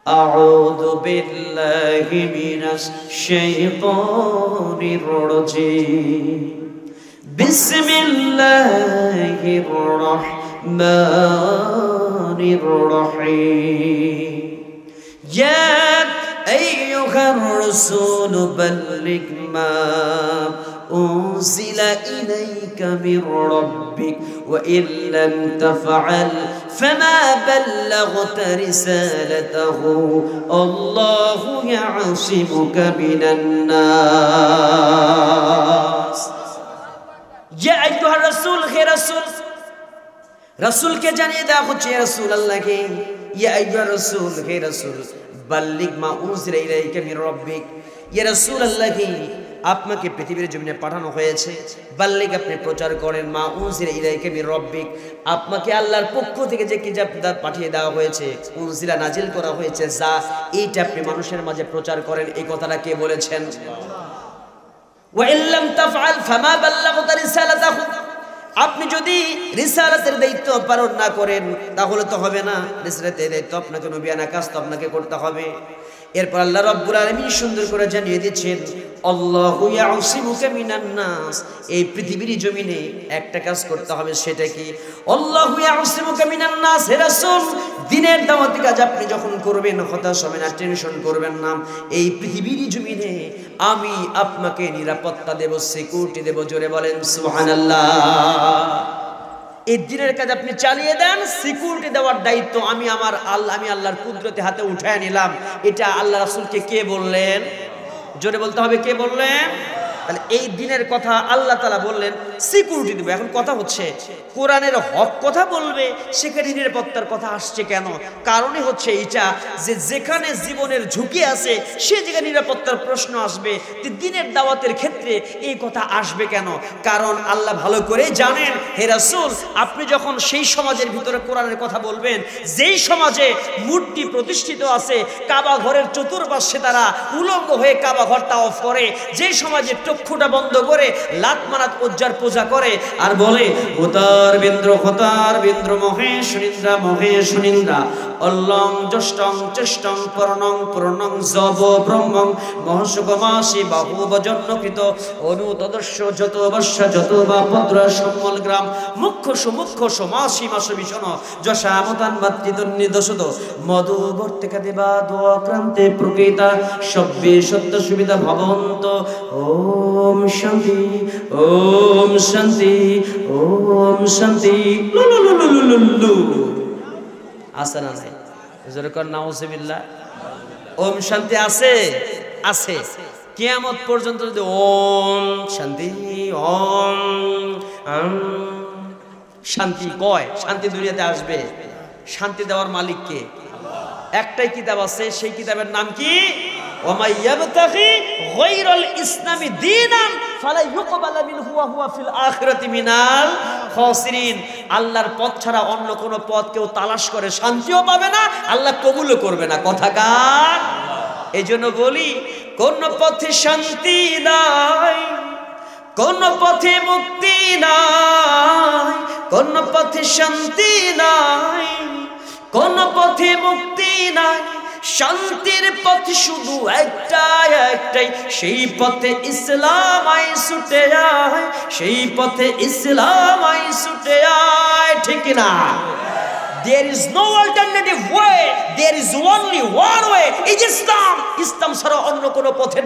أعوذ بالله من الشيطان الرجيم بسم الله الرحمن الرحيم يا أيها الرسول بلغ ما أنزل إليك من ربك وإن لم تفعل فما بلغت رسالته الله يعصمك من الناس يا أيها الرسول خير رسول رسول کے جانیے دا خود چاہے رسول اللہ کے یا ایوہ رسول خیر رسول بلغ ما انزل الیک من ربک یا رسول اللہ کی আপনাকে পৃথিবীর জমিনে পাঠানো হয়েছে বাল্লিগ আপনি প্রচার করেন মা উনজিলা ইলাইকা মির রাব্বিক আপনাকে আল্লাহর পক্ষ থেকে যে কিতাব পাঠিয়ে দেওয়া হয়েছে উনজিলা নাজিল করা হয়েছে যা এইটা আপনি মানুষের মাঝে প্রচার করেন এই কথাটা কে বলেছেন ওয়া ইল্লাম তাফআল ফামা বাল্লাগতা রিসালাতাহু আপনি যদি রিসালাতের দায়িত্ব পালন না করেন তাহলে তো হবে না রিসালাতের দায়িত্ব আপনাকে নবিয়ানা কাজ তো আপনাকে করতে হবে এরপর আল্লাহ রাব্বুল আলামিন সুন্দর করে জানিয়ে দিচ্ছেন আল্লাহু ইয়াসিমুকা মিনান নাস এই পৃথিবীর জমিনে একটা কাজ করতে হবে সেটা কি আল্লাহু ইয়াসিমুকা মিনান নাস হে রাসূল দ্বীনের দাওয়াতি কাজ আপনি যখন করবেন হতাশ হবেন না টেনশন করবেন না এই পৃথিবীর জমিনে আমি আপনাকে নিরাপত্তা দেব সিকিউরিটি দেব জোরে বলেন সুবহানাল্লাহ এই দ্বীনের কাজ আপনি চালিয়ে দেন সিকিউরিটি দেওয়ার দায়িত্ব আমি আল্লাহর কুদরতে হাতে উঠায় নিলাম এটা আল্লাহ রাসূলকে কে বললেন জোরে বলতে হবে কে বললেন তাহলে এই দিনের কথা আল্লাহ তাআলা বললেন সিকিউরিটি দেব এখন কথা হচ্ছে কোরআনের হক কথা বলবে সেখানে নিরাপত্তার কথা আসছে কেন কারণই হচ্ছে এইটা যে যেখানে জীবনের ঝুঁকি আছে সে জায়গায় নিরাপত্তার প্রশ্ন আসবে দ্বীনের দাওয়াতের ক্ষেত্রে এই কথা আসবে কেন কারণ আল্লাহ ভালো করে জানেন হে রাসূল আপনি যখন সেই সমাজের ভিতরে কোরআনের কথা বলবেন যেই সমাজে মূর্তি প্রতিষ্ঠিত আছে কাবা ঘরের চতুর্পাশে তারা উলঙ্গ হয়ে কাবা ঘর তাওয়াফ করে যেই সমাজে চক্ষুটা বন্ধ করে লাত মানাত উজ্জার পূজা করে আর বলে হোতার বিন্দ্র মহেশ নিন্দ্রা অল্লং জষ্টং চেষ্টং পূর্ণং জব ব্রহ্মং মহসুগমাসি বাহু বজন্নকৃত অনুতদস্য যত বর্ষ যত বা ভদ্র সম্মল গ্রাম মুখ্য সমাসি মাস ভীষণ যশামতান মাতৃদন্নি দশত মধুবর্তিকা দেবা দোয়াক্রান্তে প্রকৃতা সব্যে সত্য সুবিধা ভবন্ত ওম শান্তি ওম শান্তি ওম শান্তি লুলুলুলুলুলু আসনা নাই জোরে নাউজুবিল্লাহ ওম শান্তি আছে আছে কিয়ামত পর্যন্ত যদি ওম শান্তি ওম শান্তি কয় শান্তি দুনিয়াতে আসবে শান্তি দেওয়ার মালিক কে একটাই কিতাব আছে সেই কিতাবের নাম কি ওমাই ইয়াবতাগি গায়রাল ইসলামি দীনান ফালা ইউকবালা মিনহু ওয়া হুয়া ফিল আখিরাতি মিনাল খাসিরিন আল্লাহর পথ ছাড়া অন্য কোন পথ কেউ তালাশ করে শান্তিও পাবে না আল্লাহ কবুলও করবে না কথা কার এইজন্য বলি কোন পথে শান্তি নাই কোন পথে মুক্তি নাই কোন পথে শান্তি নাই কোন পথে মুক্তি নাই শান্তির পথ শুধু একটাই সেই পথে ইসলাম আই ছুটে আয় সেই পথে ইসলাম আই ছুটে আয় ঠিক না There is no alternative way. There is only one way. It is Islam. Islam ছাড়া অন্য কোন পথের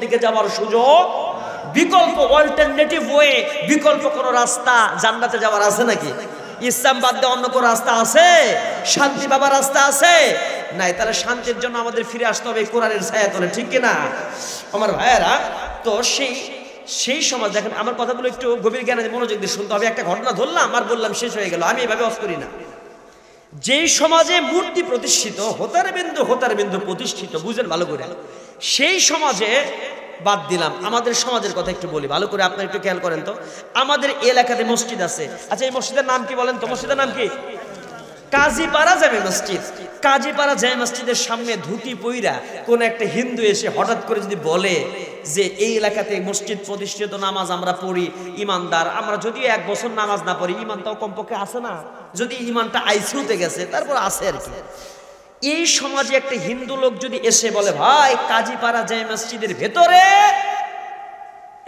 দিকে যাওয়ার সুযোগ বিকল্প অল্টারনেটিভ ওয়ে বিকল্প কোন রাস্তা জান্নাতে যাওয়ার আছে নাকি ইসলাম বাদ দিয়ে অন্য কোন রাস্তা আছে শান্তি পাবার রাস্তা আছে নাই তাহলে শান্তির জন্য আমাদের ফিরে আসতে হবে কোরআনের ছায়াতলে ঠিক কি না আমার ভাইয়েরা তো সেই সমাজ দেখেন আমার কথাগুলো একটু গভীর জ্ঞানে মনোযোগ দিয়ে শুনতে হবে একটা ঘটনা ধরলাম আর বললাম শেষ হয়ে গেল আমি এভাবে অস করি না যেই সমাজে মূর্তি প্রতিষ্ঠিত হোতার বিন্দু প্রতিষ্ঠিত বুঝেন ভালো করে সেই সমাজে বাদ দিলাম আমাদের সমাজের কথা একটু বলি ভালো করে আপনারা একটু খেয়াল করেন তো আমাদের এলাকাতে মসজিদ আছে আচ্ছা এই মসজিদের নাম কি বলেন তো মসজিদের নাম কি কাজীপাড়া জামে মসজিদ কাজীপাড়া জামে মসজিদের সামনে ধুতি পইরা কোন একটা হিন্দু এসে হঠাৎ করে যদি বলে যে এই এলাকাতে মসজিদ প্রতিষ্ঠিত নামাজ আমরা পড়ি ইমানদার আমরা যদিও এক বছর নামাজ না পড়ি ইমানটাও কমপক্ষে আছে না যদি ইমানটা আইসিউতে গেছে তারপর আছে আর কি এই সমাজে একটা হিন্দু লোক যদি এসে বলে ভাই কাজীপাড়া জামে মসজিদের ভেতরে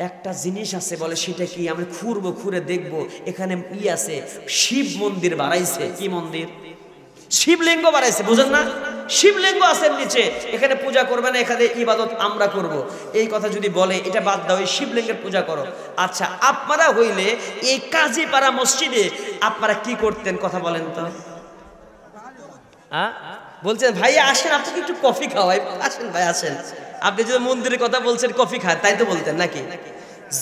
একটা জিনিস আছে, বলে সেটা কি, আমরা খুঁড়বো, খুঁড়ে দেখবো, এখানে আছে শিব মন্দির বাড়াইছে। কি মন্দির? শিবলিঙ্গ বাড়াইছে, বুঝেন না? শিবলিঙ্গ আছে নিচে, এখানে পূজা করবে না, এখানে ইবাদত আমরা করব। এই কথা যদি বলে এটা বাদ দাও, এই শিবলিঙ্গের পূজা করো। আচ্ছা, আপনারা হইলে এই কাজীপাড়া মসজিদে আপনারা কি করতেন? কথা বলেন তো। বলছেন ভাই আসেন, আপনাকে একটু কফি খাওয়াই, আসেন ভাই আসেন। আপনি যদি মন্দিরের কথা বলছেন কফি খায়, তাই তো বলতেন নাকি?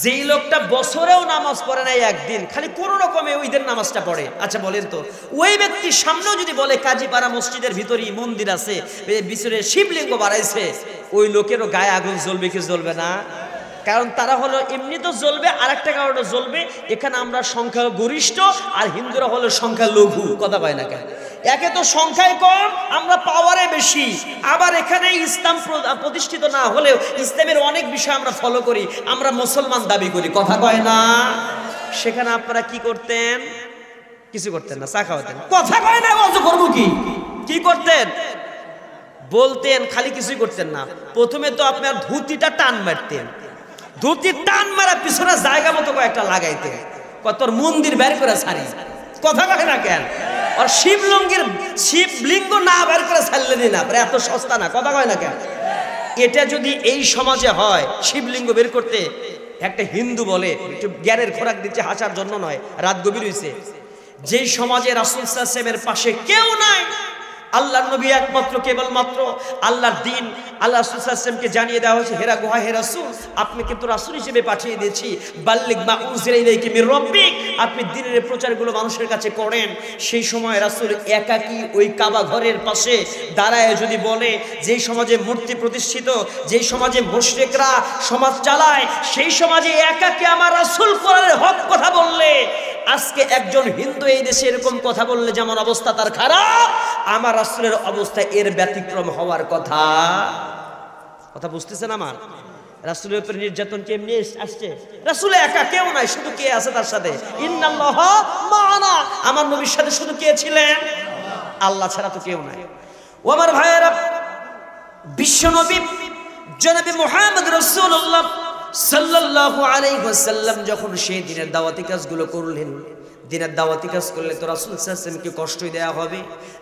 যেই লোকটা বছরেও নামাজ পড়ে নাই, একদিন খালি কোনো রকমে ওইদের নামাজটা পড়ে, আচ্ছা বলেন তো ওই ব্যক্তির সামনেও যদি বলে কাজীপাড়া মসজিদের ভিতরেই মন্দির আছে, ভিতরে শিবলিঙ্গ বাড়াইছে, ওই লোকেরও গায়ে আগুন জ্বলবে কি জ্বলবে না? কারণ তারা হলো এমনি তো জ্বলবে, আর একটা কারণে জ্বলবে, এখানে আমরা সংখ্যা গরিষ্ঠ আর হিন্দুরা হলো সংখ্যা লঘু। কথা পায় না কেন? একে তো সংখ্যায় কম, আমরা পাওয়ারে বেশি, আবার এখানে ইসলাম প্রতিষ্ঠিত না হলেও ইসলামের অনেক বিষয় আমরা ফলো করি, আমরা মুসলমান দাবি করি। কথা কয় না? সেখানে আপনারা কি করতেন? কিছু করতেন না, চা খাওয়াতেন। কথা কয় না, অজ করবো কি? কি করতেন? বলতেন, খালি কিছুই করতেন না। প্রথমে তো আপনার ধুতিটা টান মারতেন, ধুতি টান মারা পিছনে জায়গা মতো কয়েকটা লাগাইতেন, তোর মন্দির বের করে ছাড়ি। কথা কয় না কেন? আর শিবলিঙ্গ না বের করে ছাড়লেনই না, এত সস্তা না। কথা কয় না কেন? এটা যদি এই সমাজে হয়, শিবলিঙ্গ বের করতে একটা হিন্দু বলে, একটু জ্ঞানের খোরাক দিচ্ছে, হাসার জন্য নয়, রাত গভীর হয়েছে, যেই সমাজে রাসূল সাল্লাল্লাহু আলাইহি ওয়াসাল্লামের পাশে কেউ নাই, আল্লাহর নবী একমাত্র, কেবলমাত্র আল্লাহর দ্বীন, আল্লাহ রাসূল সাল্লাল্লাহু আলাইহি ওয়াসাল্লামকে জানিয়ে দেওয়া হয়েছে, হেরা গুহা, হে রাসূল আপনি কিন্তু রাসূল হিসেবে পাঠিয়ে দিয়েছি, বাল্লিগ মা উনজিলা ইলাইকা মির রাব্বিক, আপনি দ্বীনের প্রচারগুলো মানুষের কাছে করেন। সেই সময় রাসূল একাকী ওই কাবা ঘরের পাশে দাঁড়ায় যদি বলে, যেই সমাজে মূর্তি প্রতিষ্ঠিত, যেই সমাজে মুশরিকরা সমাজ চালায়, সেই সমাজে একাকী আমার রাসূল কোরআনের হক কথা বললে, আজকে একজন হিন্দু এই দেশে এরকম কথা বললে যেমন অবস্থা তার খারাপ, আমার রাসূলের অবস্থা এর ব্যতিক্রম হওয়ার কথা। কথা বুঝতেছেন? আমার রাসূলের উপর নির্যাতন কেমনে আসছে? রাসূল একা, কেউ নাই, শুধু কে আছে তার সাথে? ইন্নাল্লাহা মা'ানা, আমার নবীর সাথে শুধু কে ছিলেন? আল্লাহ ছাড়া তো কেউ নাই। ও আমার ভাইয়েরা, বিশ্ব নবী জনাবে মুহাম্মদ রাসূলুল্লাহ সাল্লাল্লাহু আলাইহি ওয়াসাল্লাম যখন সেই দিনের দাওয়াতি কাজগুলো করলেন, দিনের দাওয়াতি কাজ করলে তো রাসূল সাল্লাল্লাহু আলাইহি ওয়াসাল্লামকে কষ্টই দেওয়া হবে,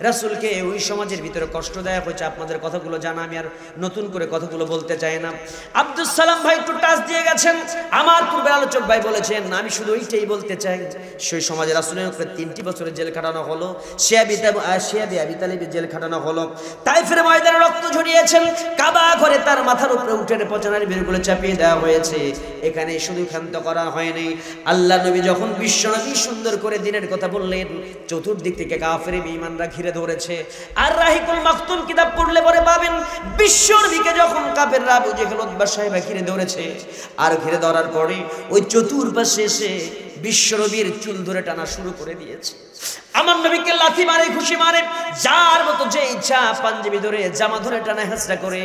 রাসূলকে ওই সমাজের ভিতরে কষ্ট দেওয়া হয়েছে। আপনাদের কথাগুলো জানা, আমি আর নতুন করে কথাগুলো বলতে চাই না। আব্দুস সালাম ভাই একটু টাচ দিয়ে গেছেন, আমার পূর্বে আলোচক ভাই বলেছেন, আমি শুধু ওইটাই বলতে চাই, সেই সমাজে রাসূলের উপরে 3টি বছরের জেল খাটানো হলো, শিয়াবি আবি তালিবের জেল খাটানো হলো, তাইফের ময়দানে রক্ত ঝরিয়েছেন, কাবা ঘরে তার মাথার উপরে উঠে পচানার বেরগুলো চাপিয়ে দেওয়া হয়েছে। এখানে শুধু ক্ষান্ত করা হয়নি, আল্লাহ নবী যখন বিশ্ব নবী সুন্দর করে দিনের কথা বললেন, চতুর্দিক থেকে কাফের বেঈমানরা ঘিরে ধরেছে। আর রাহিকুল মাকতুম কিতাব পড়লে পরে পাবেন, বিশ্ব নবীকে যখন কাফেররা আবু জেহেল উতবা সাহেবা ঘিরে ধরেছে, আর ঘিরে ধরার পরে ওই চতুর্পাশে এসে বিশ্ব নবীর চুল ধরে টানা শুরু করে দিয়েছে। আমার নবীকে লাথি মারে, ঘুষি মারে, যার মতো যে ইচ্ছা পাঞ্জাবি ধরে, জামা ধরে টানা হেঁচড়া করে।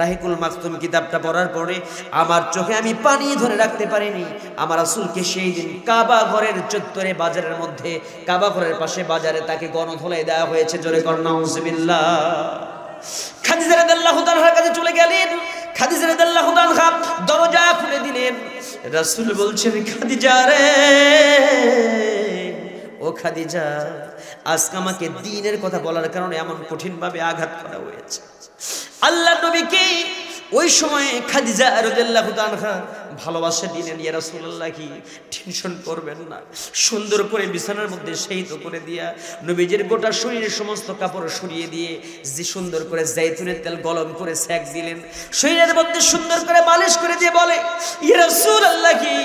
রাহিকুল মাকতুম কিতাবটা পড়ার পরে আমার চোখে আমি পানি ধরে রাখতে পারিনি। আমার রাসূলকে সেই দিন কাবা ঘরের চত্বরে, বাজারের মধ্যে, কাবা ঘরের পাশে বাজারে তাকে গণধোলাই দেওয়া হয়েছে। জোরে কর নাউযুবিল্লাহ। খাদিজা রাদিয়াল্লাহু তাআলার কাছে চলে গেলেন, খাদিজা রাদিয়াল্লাহু তাআলা দরজা খুলে দিলেন। রাসূল বলছেন, খাদিজা রে, ও খাদিজা, আজকে আমাকে দ্বীনের কথা বলার কারণে এমন কঠিনভাবে আঘাত করা হয়েছে। আল্লাহ নবীকে ওই সময় খাদিজা রাদিয়াল্লাহু তাআলা ভালোবাসা দিলেন, ইয়া রাসূলুল্লাহ কি টেনশন করবেন না, সুন্দর করে বিছানার মধ্যে শায়িত করে দিয়া নবীজির গোটা শরীরের সমস্ত কাপড় সরিয়ে দিয়ে যে সুন্দর করে জাইতুনের তেল গরম করে সেক দিলেন, শরীরের মধ্যে সুন্দর করে মালিশ করে দিয়ে বলে, ইয়া রাসূলুল্লাহ কি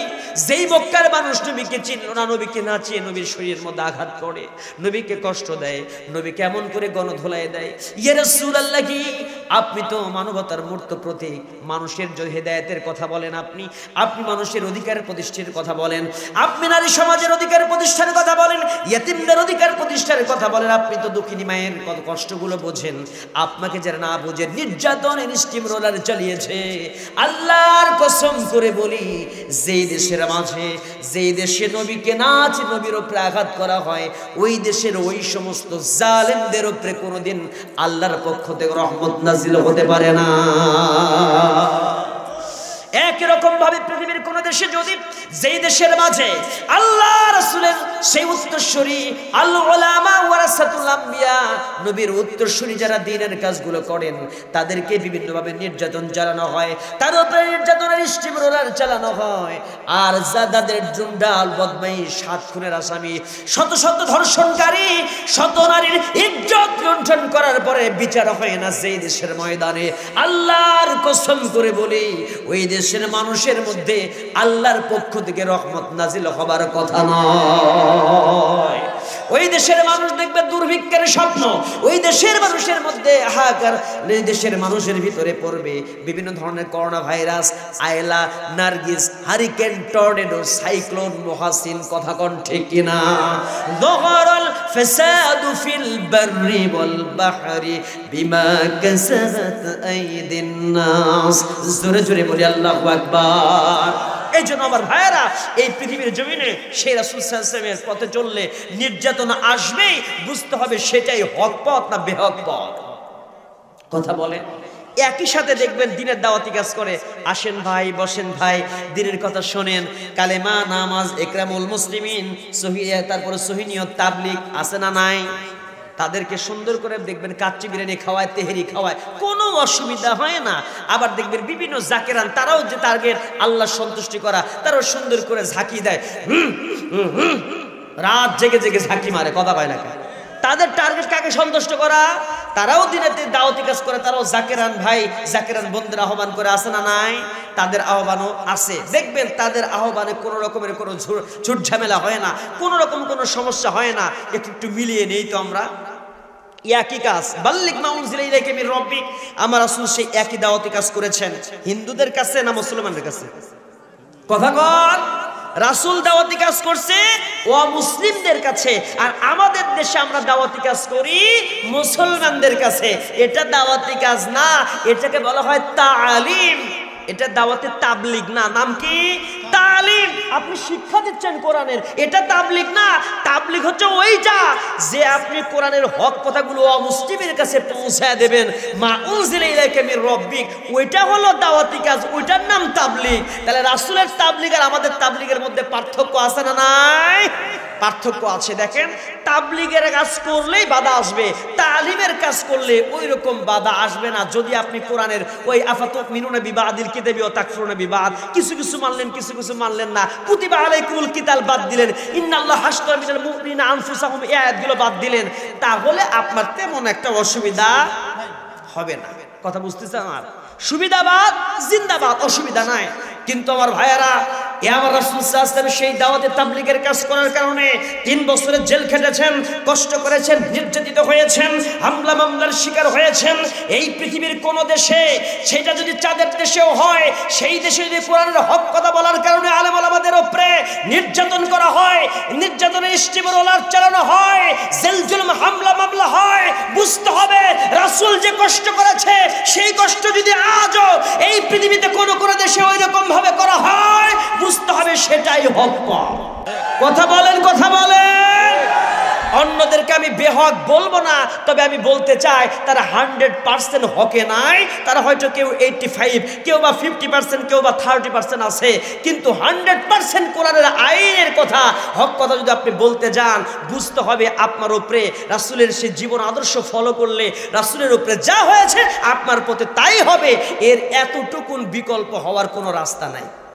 যেই মক্কার মানুষ নবীকে চিনল না, নবীকে না চিনে নবীর শরীরের মধ্যে আঘাত করে, নবীকে কষ্ট দেয়, নবী কেমন করে গণধোলাই দেয়, ইয়া রাসূলুল্লাহ কি আপনি তো মানবতার মূর্ত প্রতীক, মানুষের যে হেদায়েতের কথা বলেন আপনি, আপনি মানুষের অধিকারের প্রতিষ্ঠার কথা বলেন, আপনি নারী সমাজের অধিকার প্রতিষ্ঠার কথা বলেন, ইয়েতিমদের অধিকার প্রতিষ্ঠার কথা বলেন। আপনি তো দুঃখিনী মায়ের কত কষ্টগুলো বোঝেন। আপনাকে যারা না বোঝে নির্যাতনের স্টিম রোলার চালিয়েছে। আল্লাহর কসম করে বলি, যেই দেশের মাঝে, যেই দেশে নবীকে নাচ নবীর উপরে আঘাত করা হয়, ওই দেশের ওই সমস্ত জালেমদের উপরে কোনোদিন আল্লাহর পক্ষ থেকে রহমত নাজিল হতে পারে না। একই রকম ভাবে পৃথিবীর কোন দেশে যদি, যেই দেশের মাঝে আল্লাহ রাসূলের সেই উত্তরসূরি, আল উলামা ওয়ারাসাতুল আম্বিয়া, নবীর উত্তরসূরি যারা দ্বীনের কাজগুলো করেন, তাদেরকে বিভিন্নভাবে নির্যাতন চালানো হয়, তার উপরে নির্যাতনের স্টিম রোলার চালানো হয়। আর যাদের জুন্ডাল বদমাইশ, 7 খুনের আসামি, শত শত ধর্ষণকারী, শত নারীর ইজ্জত লুণ্ঠন করার পরে বিচার হয় না যেই দেশের ময়দানে, আল্লাহর কসম করে বলি, ওই দেশের মানুষের মধ্যে আল্লাহর পক্ষ থেকে রহমত নাজিল হবার কথা নয়। ওই দেশের মানুষ দেখবে দুর্ভিক্ষের স্বপ্ন, ওই দেশের মানুষের মধ্যে হাহাকার, ওই দেশের মানুষের ভিতরে পড়বে বিভিন্ন ধরনের corona virus, Aila, Nargis, hurricane, tornado, cyclone, Mahasen. কথা কোন ঠিক কিনা? যহরাল ফাসাদু ফিল বাররি ওয়াল বাহরি বিমা কাসাবাত আইদিন নাস। জোরে জোরে বলি আল্লাহু আকবার। এই জন্য আমার ভাইয়েরা, এই পৃথিবীর জমিনে সেই রাসূল সাল্লাল্লাহু আলাইহি ওয়াসাল্লামের পথে চললে নির্যাতন আসবেই, বুঝতে হবে সেটাই হক পথ না বেহক পথ। কথা বলে একই সাথে দেখবেন দিনের দাওয়াতি কাজ করে, আসেন ভাই, বসেন ভাই, দিনের কথা শোনেন, কালেমা, নামাজ, ইকরামুল মুসলিমিন, সহিহ, তারপরে সহিনিয়ত, তাবলীগ আছে না নাই? তাদেরকে সুন্দর করে দেখবেন কাচ্চি বিরিয়ানি খাওয়ায়, তেহেরি খাওয়ায়, কোনো অসুবিধা হয় না। আবার দেখবেন বিভিন্ন জাকেরান, তারাও যে টার্গেট আল্লাহ সন্তুষ্টি করা, তারাও সুন্দর করে ঝাঁকি দেয়, রাত জেগে জেগে ঝাঁকি মারে। কথা পায় না, তাদের টার্গেট কাকে সন্তুষ্ট করা? তারাও দিনের দাওয়াতি কাজ করে, তারাও জাকেরান ভাই, জাকেরান বন্ধুদের আহ্বান করে, আছে না নাই? তাদের আহ্বানও আছে। দেখবেন তাদের আহ্বানে কোনো রকমের কোনো ঝুট ঝামেলা হয় না, কোনো রকম কোনো সমস্যা হয় না। একটু মিলিয়ে নেই তো আমরা। একই কাজ, বাল্লিগ মা উনজিলা ইলাইকা মির রাব্বিক, আমার রাসূল সেই একই দাওয়াতি কাজ করেছেন। হিন্দুদের কাছে না মুসলমানদের কাছে? কথা কর। রাসূল দাওয়াতি কাজ করছে ও মুসলিমদের কাছে, আর আমাদের দেশে আমরা দাওয়াতি কাজ করি মুসলমানদের কাছে। এটা দাওয়াতি কাজ না, এটাকে বলা হয় তালিম। এটা দাওয়াতে তাবলীগ না। নাম কি? তালিম। আপনি শিক্ষা দিচ্ছেন কোরআনের, এটা তাবলীগ না। তাবলীগ হচ্ছে ওইটা যে আপনি কোরআনের হক কথাগুলো মুসলিমের কাছে পৌঁছায় দেবেন। মা উনজিলা ইলাইকা মির রাব্বিক, ওইটা হলো দাওয়াতি কাজ, ওইটার নাম তাবলীগ। তাহলে রাসূলের তাবলীগ আর আমাদের তাবলীগের মধ্যে পার্থক্য আছে না নাই? পার্থক্য আছে। দেখেন, তাবলীগের কাজ করলেই বাধা আসবে, তালিমের কাজ করলে ওই রকম বাধা আসবে না। যদি আপনি কোরআনের ওই আফাতুমিনুনা বিবাদিল কিতাবি ওয়া তাকফুরুনা বিবাদ, কিছু কিছু মানলেন, কিছু কিছু মানলেন না, কুতিবা আলাইকুমুল কিতাল বাদ দিলেন, ইন্নাল্লাহা হাশতারা মিনাল মুমিনিনা আনফুসাহুম, এই আয়াতগুলো বাদ দিলেন, তাহলে আপনার তেমন একটা অসুবিধা হবে না। কথা বুঝতেছেন? আমার সুবিধাবাদ জিন্দাবাদ, অসুবিধা নাই। কিন্তু আমার ভাইয়েরা, আমার রাসূল সাল্লাল্লাহু আলাইহি ওয়াসাল্লাম সেই দাওয়াতে তাবলীগের কাজ করার কারণে 3 বছরের জেল খেটেছেন, কষ্ট করেছেন, নির্যাতিত হয়েছেন, হামলা মামলার শিকার হয়েছেন। এই পৃথিবীর কোন দেশে, সেটা যদি চাঁদের দেশেও হয়, সেই দেশে যদি কোরআনের হক কথা বলার কারণে আলেম ওলামাদের উপরে নির্যাতন করা হয়, নির্যাতনের স্টিম রোলার চালানো হয়, জেল জুলুম হামলা মামলা হয়, বুঝতে হবে রাসূল যে কষ্ট করেছে, সেই কষ্ট যদি আজও এই পৃথিবীতে কোন কোন দেশে ওই রকম ভাবে করা হয়, বুঝতে হবে সেটাই হক পথ। কথা বলেন, কথা বলেন। অন্যদেরকে আমি বেহক বলবো না, তবে আমি বলতে চাই তারা 100% হকে নাই। তারা হয়তো কেউ 85, কেউ বা 50%, কেউ বা 30% আছে, কিন্তু 100% কোরআনের আইনের কথা, হক কথা যদি আপনি বলতে যান, বুঝতে হবে আপনার উপরে রাসূলের সেই জীবন আদর্শ ফলো করলে রাসূলের উপরে যা হয়েছে আপনার প্রতি তাই হবে। এর এতটুকুন বিকল্প হওয়ার কোনো রাস্তা নাই।